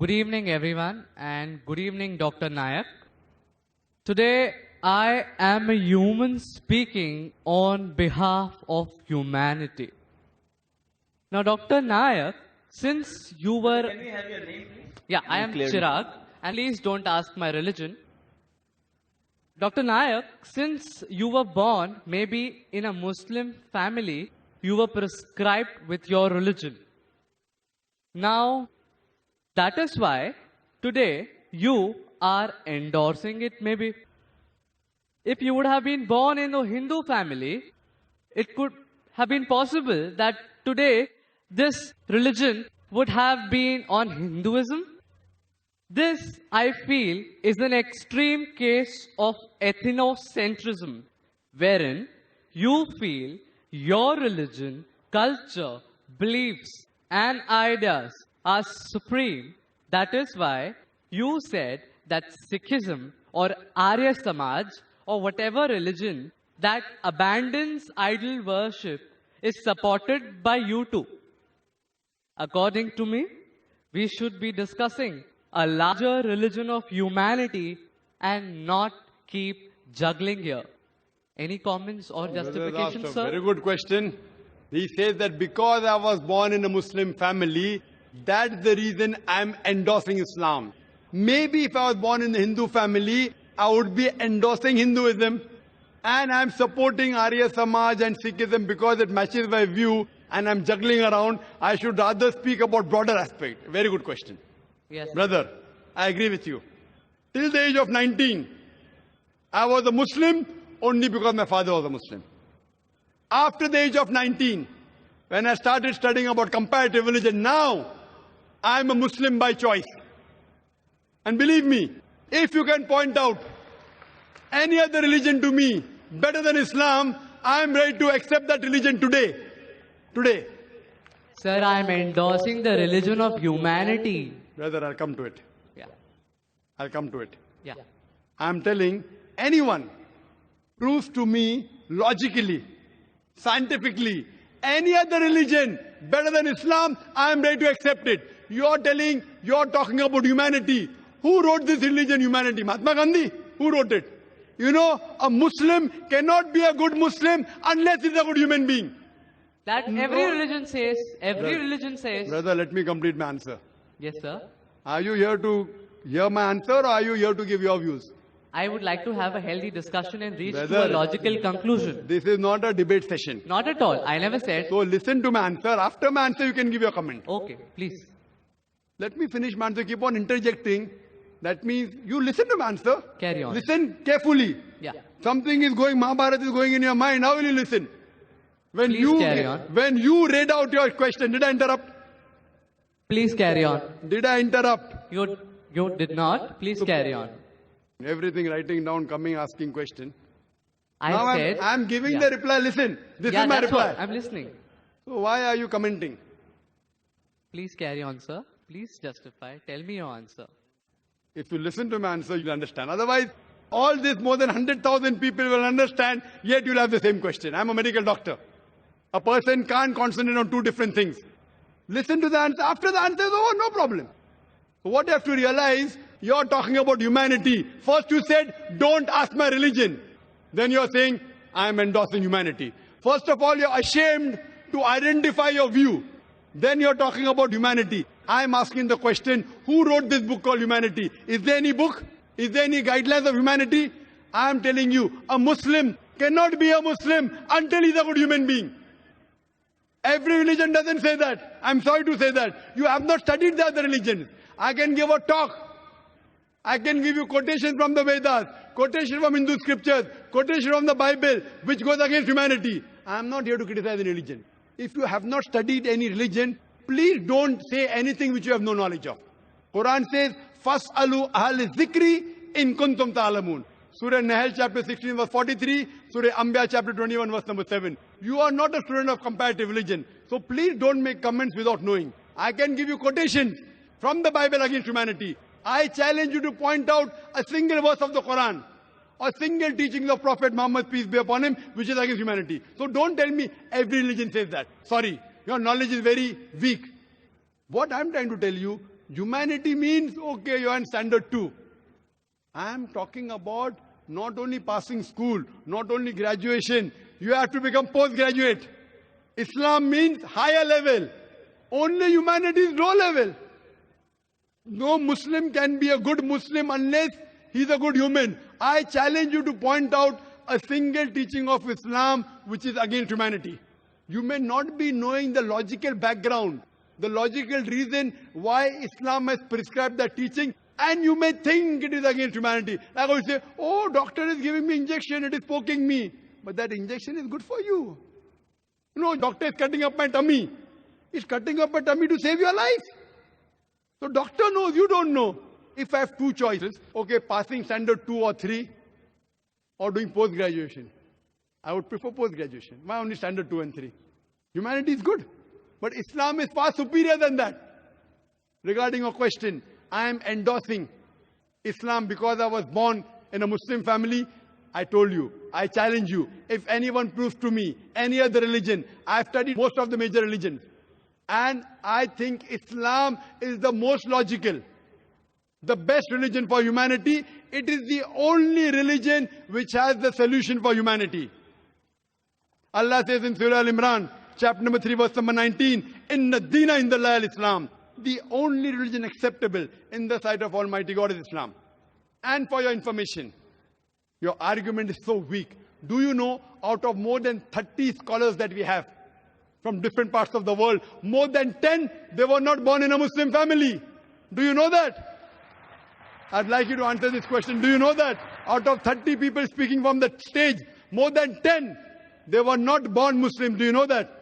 Good evening, everyone, and good evening, Dr. Nayak. Today, I am a human speaking on behalf of humanity. Now, Dr. Nayak, since you were. Can we have your name, please? Yeah, I am Chirag, and please don't ask my religion. Dr. Nayak, since you were born maybe in a Muslim family, you were prescribed with your religion. Now, that is why today you are endorsing it maybe. If you would have been born in a Hindu family, it could have been possible that today this religion would have been on Hinduism. This, I feel, is an extreme case of ethnocentrism, wherein you feel your religion, culture, beliefs, and ideas are supreme. That is why you said that Sikhism or Arya Samaj or whatever religion that abandons idol worship is supported by you too. According to me, we should be discussing a larger religion of humanity and not keep juggling here. Any comments or justification, sir? Very good question. He says that because I was born in a Muslim family, that's the reason I'm endorsing Islam. Maybe if I was born in a Hindu family, I would be endorsing Hinduism. And I'm supporting Arya Samaj and Sikhism because it matches my view and I'm juggling around. I should rather speak about broader aspect. Very good question. Yes. Brother, I agree with you. Till the age of 19, I was a Muslim only because my father was a Muslim. After the age of 19, when I started studying about comparative religion, now I'm a Muslim by choice. And believe me, if you can point out any other religion to me better than Islam, I'm ready to accept that religion today. Today. Sir, I am endorsing the religion of humanity. Brother, I'll come to it. Yeah. I'll come to it. Yeah. I'm telling anyone proves to me logically, scientifically, any other religion better than Islam, I'm ready to accept it. You're talking about humanity. Who wrote this religion, humanity? Mahatma Gandhi? Who wrote it? You know, a Muslim cannot be a good Muslim unless he's a good human being. That every religion says, religion says. Brother, let me complete my answer. Yes, sir. Are you here to hear my answer or are you here to give your views? I would like to have a healthy discussion and reach to a logical conclusion. This is not a debate session. Not at all. I never said. So listen to my answer. After my answer, you can give your comment. Okay, please. Let me finish my answer. Keep on interjecting. That means you listen to my answer. Carry on. Listen carefully. Yeah. Something is going, Mahabharata is going in your mind. How will you listen? When Please you read out your question, did I interrupt? Please carry on. Did I interrupt? You did not. Please carry on. Everything writing down, coming, asking question. I said. I'm giving the reply. Listen, this Yeah, is my that's reply. what I'm listening. So why are you commenting? Please carry on, sir. Please justify. Tell me your answer. If you listen to my answer, you'll understand. Otherwise, all this more than 100,000 people will understand, yet you'll have the same question. I'm a medical doctor. A person can't concentrate on two different things. Listen to the answer. After the answer is over, no problem. So what you have to realize, you're talking about humanity. First you said, don't ask my religion. Then you're saying, I'm endorsing humanity. First of all, you're ashamed to identify your view. Then you're talking about humanity. I'm asking the question, who wrote this book called Humanity? Is there any book? Is there any guidelines of humanity? I'm telling you, a Muslim cannot be a Muslim until he's a good human being. Every religion doesn't say that. I'm sorry to say that. You have not studied the other religions. I can give a talk. I can give you quotations from the Vedas, quotation from Hindu scriptures, quotation from the Bible, which goes against humanity. I'm not here to criticize any religion. If you have not studied any religion, please don't say anything which you have no knowledge of. Quran says, Fas'alu ahli zikri in kuntum ta'alamun. Surah Nahl chapter 16 verse 43, Surah Anbiya chapter 21 verse number 7. You are not a student of comparative religion. So please don't make comments without knowing. I can give you quotations from the Bible against humanity. I challenge you to point out a single verse of the Quran or single teaching of Prophet Muhammad, peace be upon him, which is against humanity. So don't tell me every religion says that. Sorry, your knowledge is very weak. What I'm trying to tell you, Humanity means, okay, you're in standard 2. I am talking about not only passing school, not only graduation, you have to become postgraduate. Islam means higher level. Only humanity is low level. No Muslim can be a good Muslim unless he's a good human. I challenge you to point out a single teaching of Islam which is against humanity. You may not be knowing the logical background, the logical reason why Islam has prescribed that teaching, and you may think it is against humanity. Like I would say, oh, doctor is giving me injection, it is poking me. But that injection is good for you. No, doctor is cutting up my tummy. He's cutting up my tummy to save your life. So doctor knows, you don't know. If I have two choices, okay, passing standard 2 or 3 or doing post-graduation, I would prefer post-graduation. Why only standard 2 and 3? Humanity is good. But Islam is far superior than that. Regarding your question, I am endorsing Islam because I was born in a Muslim family. I told you, I challenge you. If anyone proves to me any other religion, I've studied most of the major religions. And I think Islam is the most logical, the best religion for humanity. It is the only religion which has the solution for humanity. Allah says in Surah Al-Imran, chapter number 3, verse number 19, Inna Deena Indallahi al-Islam. The only religion acceptable in the sight of Almighty God is Islam. And for your information, your argument is so weak. Do you know, out of more than 30 scholars that we have from different parts of the world, more than 10, they were not born in a Muslim family. Do you know that? I'd like you to answer this question. Do you know that? Out of 30 people speaking from the stage, more than 10, they were not born Muslim. Do you know that?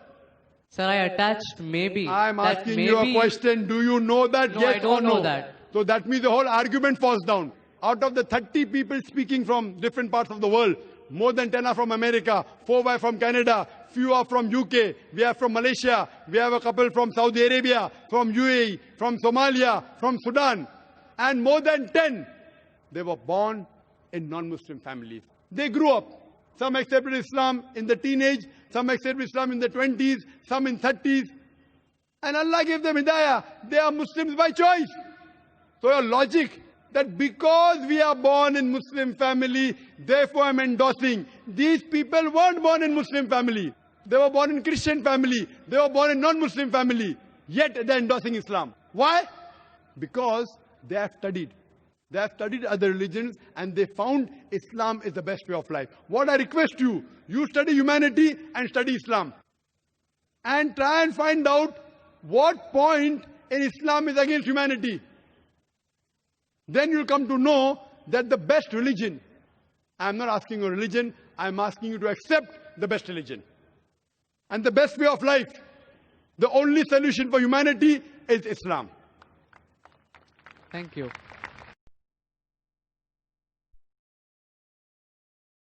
Sir, I attached maybe. I'm asking you a question. Do you know that? No, yes I don't or no? know that. So that means the whole argument falls down. Out of the 30 people speaking from different parts of the world, more than 10 are from America, 4 are from Canada, few are from UK, we are from Malaysia, we have a couple from Saudi Arabia, from UAE, from Somalia, from Sudan. And more than 10, they were born in non-Muslim families. They grew up. Some accepted Islam in the teenage, some accepted Islam in the 20s, some in 30s. And Allah gave them hidayah. They are Muslims by choice. So your logic that because we are born in Muslim family, therefore I'm endorsing. These people weren't born in Muslim family. They were born in Christian family. They were born in non-Muslim family. Yet they're endorsing Islam. Why? Because they have studied. They have studied other religions and they found Islam is the best way of life. What I request you, you study humanity and study Islam. And try and find out what point in Islam is against humanity. Then you'll come to know that the best religion, I'm not asking you religion, I'm asking you to accept the best religion. And the best way of life, the only solution for humanity is Islam. Thank you.